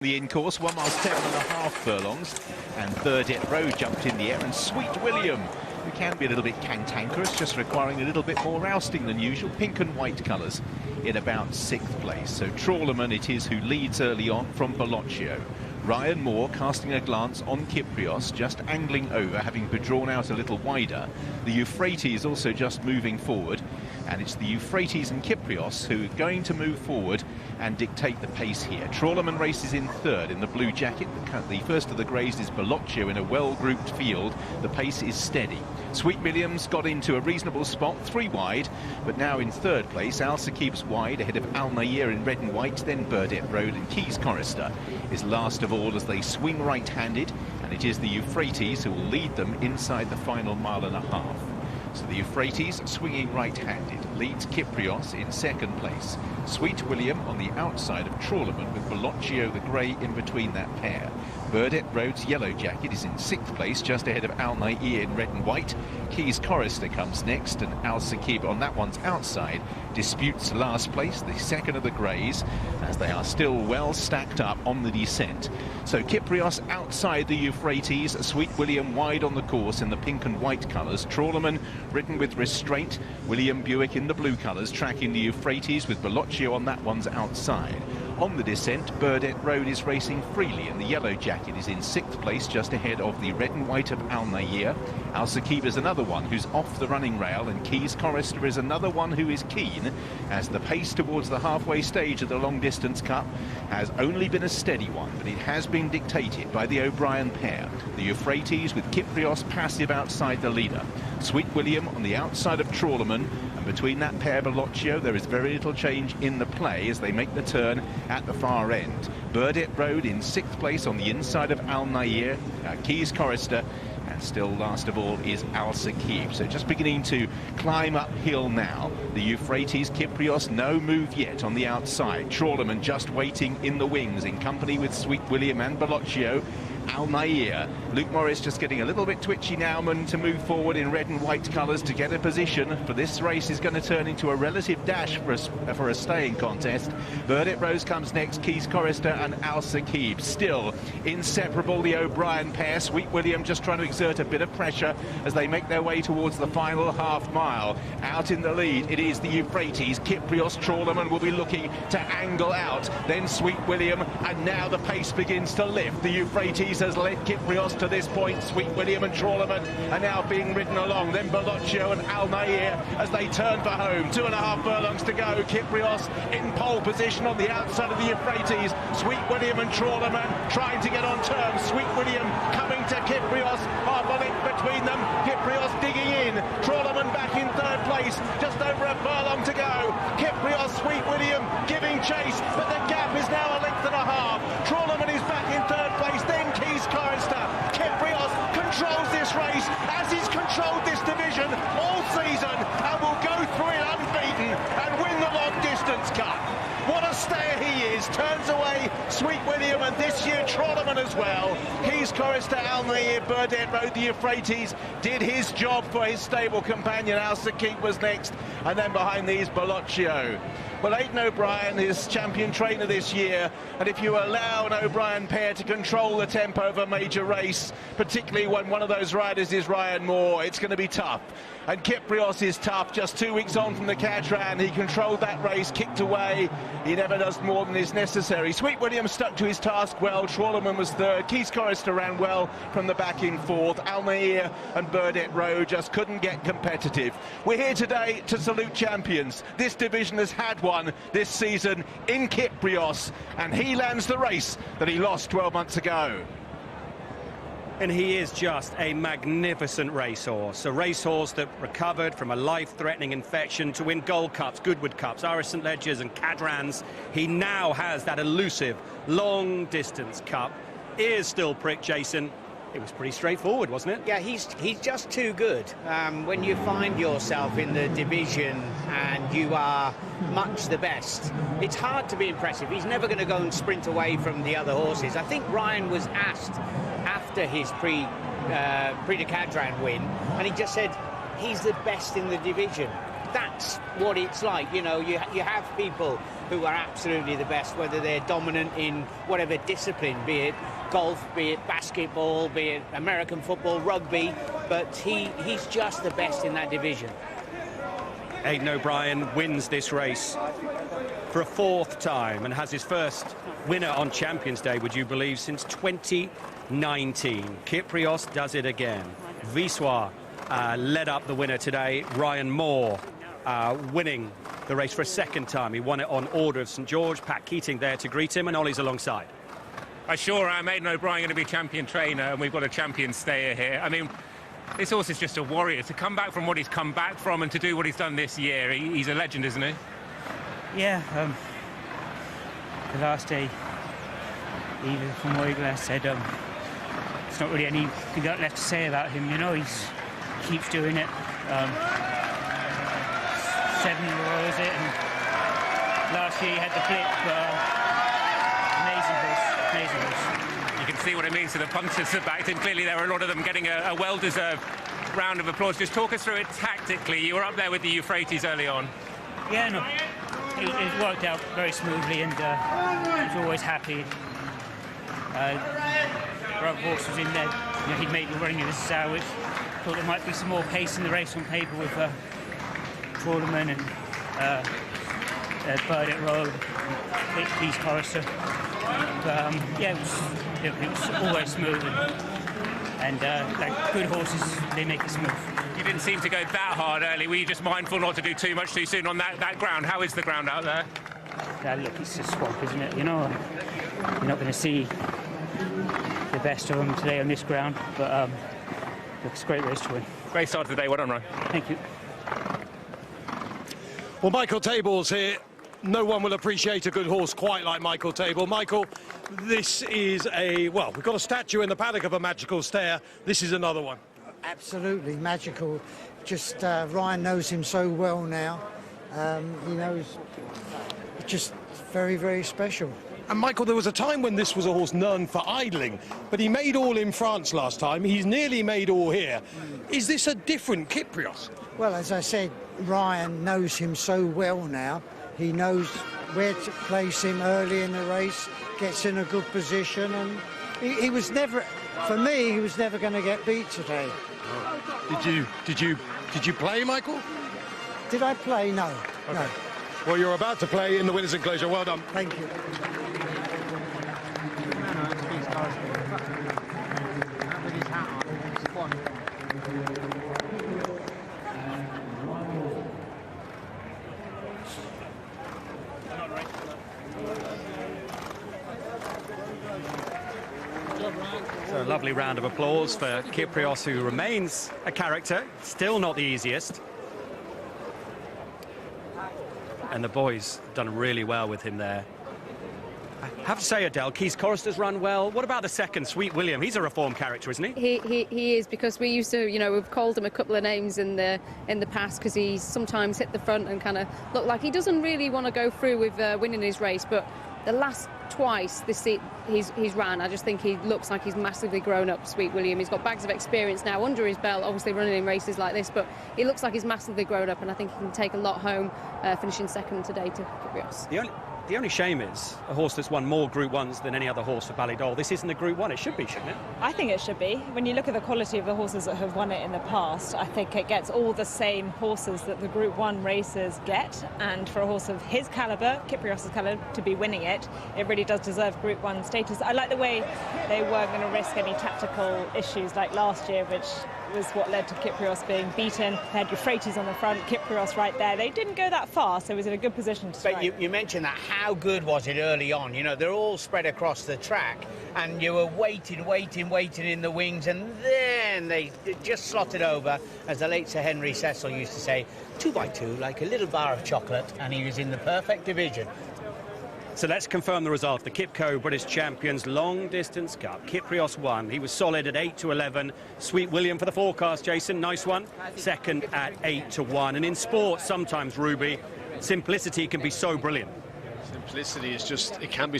The in-course, 1 mile 7.5 furlongs, and Burdett Road jumped in the air, and Sweet William, who can be a little bit cantankerous, just requiring a little bit more rousting than usual, pink and white colours, in about 6th place. So Trawlerman it is who leads early on from Bellocchio. Ryan Moore casting a glance on Kyprios, just angling over, having been drawn out a little wider. The Euphrates also just moving forward, and it's the Euphrates and Kyprios who are going to move forward and dictate the pace here. Trawlerman races in 3rd in the blue jacket. The first of the greys is Bellocchio in a well-grouped field. The pace is steady. Sweet Williams got into a reasonable spot, 3 wide, but now in 3rd place. Alsa keeps wide ahead of Al Nair in red and white, then Burdett Road, and Keys Chorister is last of all as they swing right-handed, and it is the Euphrates who will lead them inside the final 1.5 miles. So the Euphrates swinging right-handed leads Kyprios in 2nd place. Sweet William on the outside of Trawlerman with Bellocchio the grey in between that pair. Burdett Road's yellow jacket is in 6th place, just ahead of Al Nair in red and white. Keys Chorister comes next, and Al Sakib on that one's outside disputes last place, the 2nd of the greys, as they are still well stacked up on the descent. So Kyprios outside the Euphrates, Sweet William wide on the course in the pink and white colours. Trawlerman ridden with restraint, William Buick in the blue colours, tracking the Euphrates with Bellocchio on that one's outside. On the descent, Burdett Road is racing freely, and the yellow jacket is in 6th place, just ahead of the red and white of Al Nair. Al Sakib is another one who's off the running rail, and Keys Chorister is another one who is keen, as the pace towards the halfway stage of the Long Distance Cup has only been a steady one, but it has been dictated by the Obrien pair. The Euphrates with Kyprios passive outside the leader. Sweet William on the outside of Trawlerman, and between that pair Bellocchio there is very little change in the play as they make the turn at the far end. Burdett Road in 6th place on the inside of Al Nair, Keys Chorister, and still last of all is Al Sakib. So just beginning to climb uphill now. The Euphrates, Kyprios, no move yet on the outside. Trawlerman just waiting in the wings in company with Sweet William and Bellocchio. Al Nair, Luke Morris just getting a little bit twitchy now, and to move forward in red and white colours to get a position for this race is going to turn into a relative dash for a staying contest. Burdett Rose comes next, Keys Chorister and Al Sakib. Still inseparable, the Obrien pair. Sweet William just trying to exert a bit of pressure as they make their way towards the final half mile. Out in the lead, it is the Euphrates. Kyprios, Trawlerman will be looking to angle out. Then Sweet William, and now the pace begins to lift. The Euphrates has led Kyprios to this point. Sweet William and Trawlerman are now being ridden along. Then Bellocchio and Al Nair as they turn for home. 2.5 furlongs to go. Kyprios in pole position on the outside of the Euphrates. Sweet William and Trawlerman trying to get on terms. Sweet William coming to Kyprios. Half a length between them. Kyprios digging in. Trawlerman back in 3rd place. Just over a furlong to go. Kyprios, Sweet William giving chase, but the gap is now 1.5 lengths. Trawlerman is back in 3rd place. Then Keys Chorister. Kyprios controls this race as he's controlled this division all season, and will go through it unbeaten and win the Long Distance Cup. What a stayer he is. Turns away Sweet William, and this year Trawlerman as well. Keys Chorister, Al Nair, Burdett Road, the Euphrates did his job for his stable companion. Al Sakib was next, and then behind these Bellocchio. Well, Aidan O'Brien is champion trainer this year, and if you allow an O'Brien pair to control the tempo of a major race, particularly when one of those riders is Ryan Moore, it's going to be tough. And Kyprios is tough. Just 2 weeks on from the Cadran, he controlled that race, kicked away. He never does more than is necessary. Sweet William stuck to his task well. Trawlerman was 3rd. Keys Chorister ran well from the back in 4th. Al Nair and Burdett Road just couldn't get competitive. We're here today to salute champions. This division has had one this season in Kyprios, and he lands the race that he lost 12 months ago. And he is just a magnificent racehorse, a racehorse that recovered from a life-threatening infection to win Gold Cups, Goodwood Cups, Irish St Ledgers and Cadrans. He now has that elusive Long Distance Cup. Ears still pricked, Jason. It was pretty straightforward, wasn't it? Yeah, he's just too good. When you find yourself in the division and you are much the best, it's hard to be impressive. He's never going to go and sprint away from the other horses. I think Ryan was asked after his Prix de Cadran win, and he just said he's the best in the division. That's what it's like, you know. You have people who are absolutely the best, whether they're dominant in whatever discipline, be it golf, be it basketball, be it American football, rugby, but he's just the best in that division. Aidan O'Brien wins this race for a 4th time and has his first winner on Champions Day, would you believe, since 2019. Kyprios does it again. U.S.A led up the winner today. Ryan Moore winning the race for a 2nd time. He won it on order of St George. Pat Keating there to greet him, and Ollie's alongside. I sure am. Aidan O'Brien going to be champion trainer, and we've got a champion stayer here. I mean, this horse is just a warrior. To come back from what he's come back from and to do what he's done this year, he's a legend, isn't he? Yeah, the last day, even from what Igla said, it's not really anything left to say about him, you know. He keeps doing it. 7 in a row, is it? And last year he had the blip, amazing horse. You can see what it means to the punters that backed him. Clearly there are a lot of them getting a well-deserved round of applause. Just talk us through it tactically. You were up there with the Euphrates early on. Yeah, no, it worked out very smoothly, and he was always happy. Brother Horse was in there. You know, he'd made the running of the Sow, which thought there might be some more pace in the race on paper with Forderman and Bird at Road, Keys Chorister. But yeah, it was always smooth, and like good horses, they make it smooth. You didn't seem to go that hard early. Were you just mindful not to do too much too soon on that ground? How is the ground out there? Look, it's a swamp, isn't it? You know, you're not going to see the best of them today on this ground, but look, it's a great race to win. Great start to the day. Well done, Ryan. Thank you. Well, Michael Table's here. No one will appreciate a good horse quite like Michael Table. Michael, this is we've got a statue in the paddock of a magical stare. This is another one. Absolutely magical. Just Ryan knows him so well now. He knows, just very, very special. And Michael, there was a time when this was a horse known for idling, but he made all in France last time. He's nearly made all here. Is this a different Kyprios? Well, as I said, Ryan knows him so well now. He knows where to place him early in the race, gets in a good position, and he was never, for me, he was never going to get beat today. Did you play, Michael? Did I play? No. Okay. No. Well, you're about to play in the winner's enclosure. Well done. Thank you. So a lovely round of applause for Kyprios, who remains a character, still not the easiest. And the boys done really well with him there. I have to say, Adele, Keys Chorister's run well. What about the second, Sweet William? He's a reformed character, isn't he? He is, because we used to, you know, we've called him a couple of names in the past, because he's sometimes hit the front and kind of looked like he doesn't really want to go through with winning his race. But the last twice he's ran, I just think he looks like he's massively grown up, Sweet William. He's got bags of experience now under his belt, obviously running in races like this, but he looks like he's massively grown up, and I think he can take a lot home, finishing second today to Kyprios. The only shame is a horse that's won more Group 1s than any other horse for Ballydol. This isn't a Group 1. It should be, shouldn't it? I think it should be. When you look at the quality of the horses that have won it in the past, I think it gets all the same horses that the Group 1 racers get. And for a horse of his calibre, Kyprios' calibre, to be winning it, it really does deserve Group 1 status. I like the way they weren't going to risk any tactical issues like last year, which was what led to Kyprios being beaten. They had Euphrates on the front, Kyprios right there. They didn't go that far, so he was in a good position to strike. But you mentioned that. How good was it early on? You know, they're all spread across the track, and you were waiting in the wings, and then they just slotted over, as the late Sir Henry Cecil used to say, 2 by 2, like a little bar of chocolate, and he was in the perfect division. So let's confirm the result. The Kipco British Champions Long Distance Cup. Kyprios won. He was solid at 8 to 11. Sweet William for the forecast, Jason. Nice one. Second at 8 to 1. And in sport, sometimes, Ruby, simplicity can be so brilliant. Simplicity is just, it can be